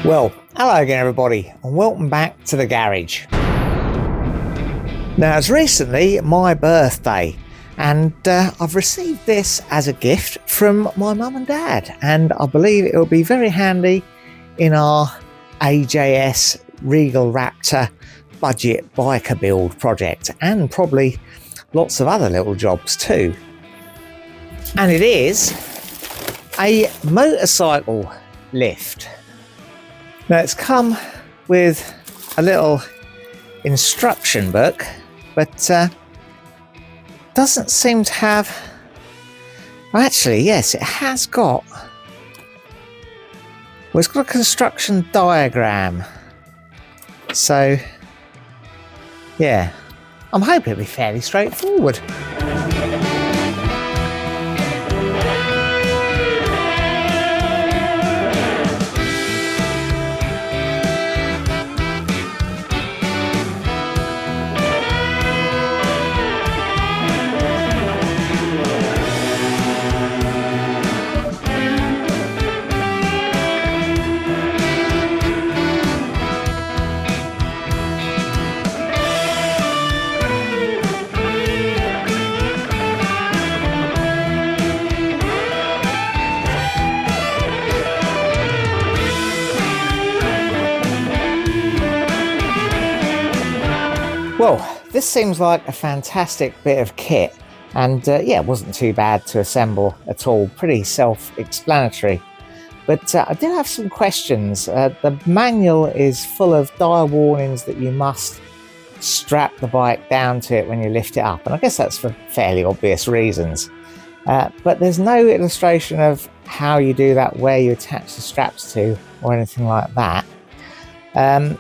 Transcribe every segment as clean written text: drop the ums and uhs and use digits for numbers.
Well, hello again everybody and welcome back to the garage. Now it's recently my birthday and I've received this as a gift from my mum and dad, and I believe it will be very handy in our AJS Regal Raptor budget biker build project, and probably lots of other little jobs too. And it is a motorcycle lift. Now it's come with a little instruction book, but doesn't seem to have, well, actually yes, it has got, well, it's got a construction diagram. So yeah, I'm hoping it'll be fairly straightforward. Well, this seems like a fantastic bit of kit, and yeah, it wasn't too bad to assemble at all, pretty self-explanatory. But I did have some questions. The manual is full of dire warnings that you must strap the bike down to it when you lift it up, and I guess that's for fairly obvious reasons. But there's no illustration of how you do that, where you attach the straps to, or anything like that. And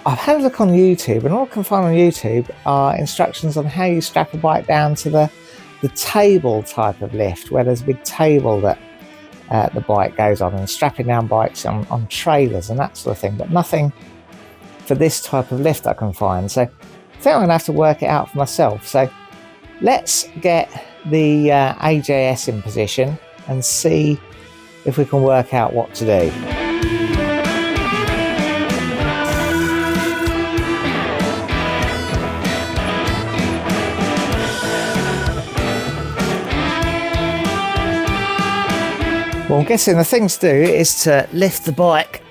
I've had a look on YouTube, and all I can find on YouTube are instructions on how you strap a bike down to the table type of lift, where there's a big table that the bike goes on, and strapping down bikes on trailers and that sort of thing, but nothing for this type of lift I can find. So I think I'm going to have to work it out for myself. So let's get the AJS in position and see if we can work out what to do. Well, I'm guessing the thing to do is to lift the bike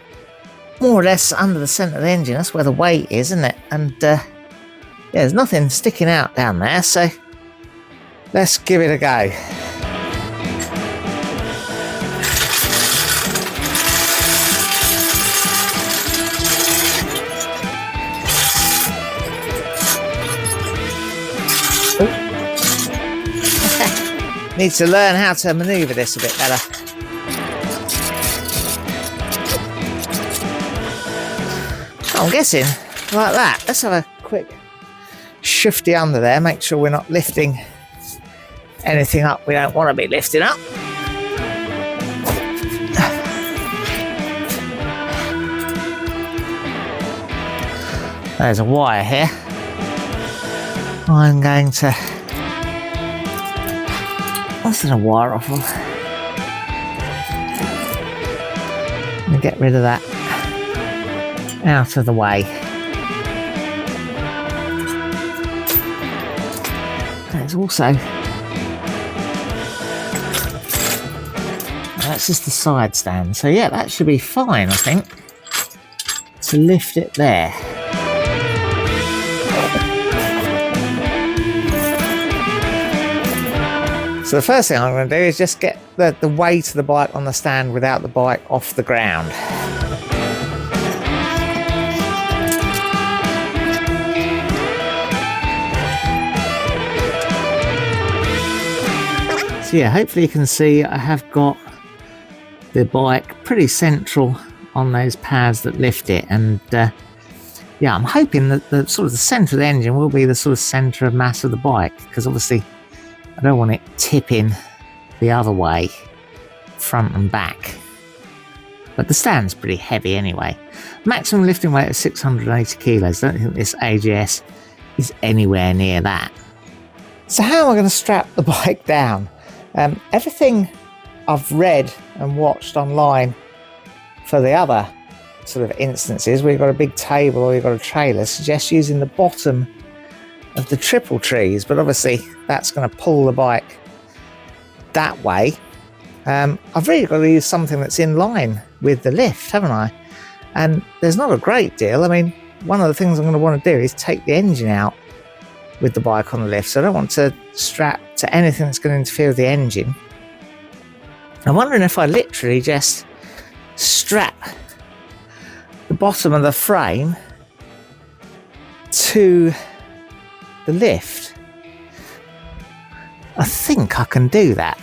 more or less under the centre of the engine. That's where the weight is, isn't it? And yeah, there's nothing sticking out down there, so let's give it a go. Need to learn how to manoeuvre this a bit better. I'm guessing like that. Let's have a quick shifty under there, make sure we're not lifting anything up we don't want to be lifting up. There's a wire here. I'm going to, what's the wire off of? I'm going to get rid of that out of the way. There's also, that's just the side stand, so yeah, that should be fine, I think, to lift it there. So the first thing I'm going to do is just get the weight of the bike on the stand without the bike off the ground. So yeah, hopefully you can see I have got the bike pretty central on those pads that lift it, and yeah, I'm hoping that the sort of the centre of the engine will be the sort of centre of mass of the bike, because obviously I don't want it tipping the other way, front and back. But the stand's pretty heavy anyway. Maximum lifting weight of 680 kilos. I don't think this AJS is anywhere near that. So how am I going to strap the bike down? Everything I've read and watched online for the other sort of instances where you've got a big table or you've got a trailer, suggest using the bottom of the triple trees, but obviously that's going to pull the bike that way. I've really got to use something that's in line with the lift, haven't I? And there's not a great deal. I mean, one of the things I'm going to want to do is take the engine out with the bike on the lift, so I don't want to strap to anything that's going to interfere with the engine. I'm wondering if I literally just strap the bottom of the frame to the lift. I think I can do that.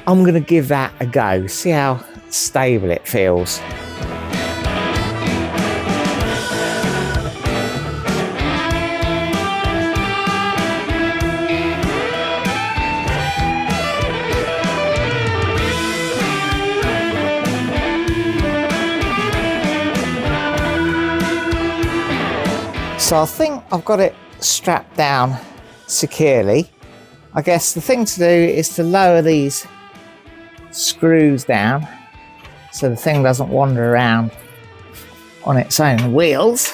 I'm going to give that a go, see how stable it feels. So I think I've got it strapped down securely. I guess the thing to do is to lower these screws down so the thing doesn't wander around on its own wheels,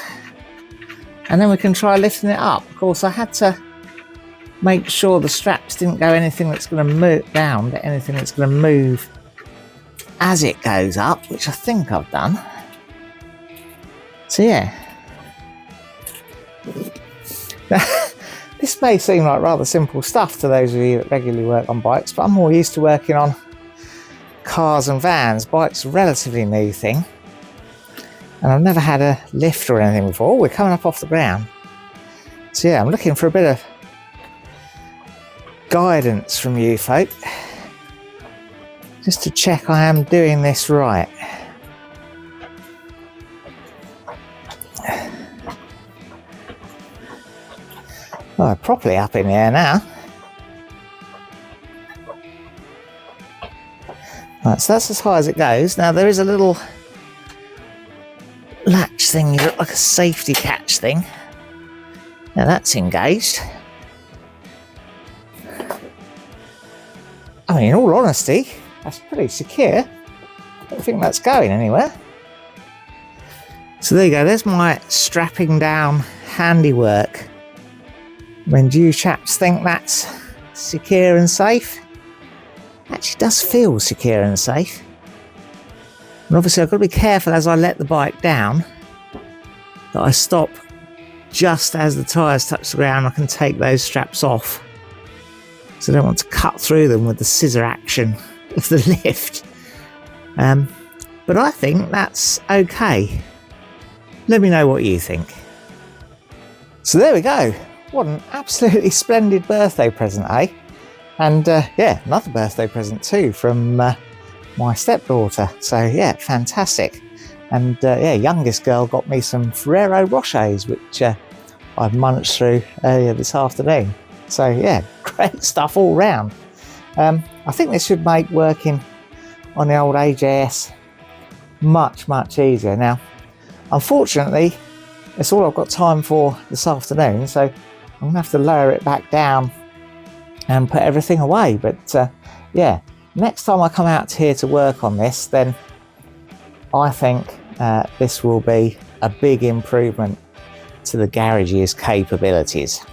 and then we can try lifting it up. Of course, I had to make sure the straps didn't go anything that's going to move down, but anything that's going to move as it goes up, which I think I've done. So yeah. This may seem like rather simple stuff to those of you that regularly work on bikes, but I'm more used to working on cars and vans. Bikes are a relatively new thing, and I've never had a lift or anything before. Oh, we're coming up off the ground. So yeah, I'm looking for a bit of guidance from you folk, just to check I am doing this right. Oh, properly up in the air now. Right, so that's as high as it goes. Now there is a little latch thing, you look like a safety catch thing. Now that's engaged. I mean, in all honesty, that's pretty secure. I don't think that's going anywhere. So there you go, there's my strapping down handiwork. When do you chaps think that's secure and safe? It actually does feel secure and safe. And obviously I've got to be careful as I let the bike down that I stop just as the tyres touch the ground. I can take those straps off, so I don't want to cut through them with the scissor action of the lift. But I think that's okay. Let me know what you think. So there we go. What an absolutely splendid birthday present, eh? And yeah, another birthday present too from my stepdaughter. So yeah, fantastic. And yeah, youngest girl got me some Ferrero Rochers, which I've munched through earlier this afternoon. So yeah, great stuff all round. I think this should make working on the old AJS much, much easier. Now, unfortunately, it's all I've got time for this afternoon, so I'm going to have to lower it back down and put everything away. But yeah, next time I come out here to work on this, then I think this will be a big improvement to the garage's capabilities.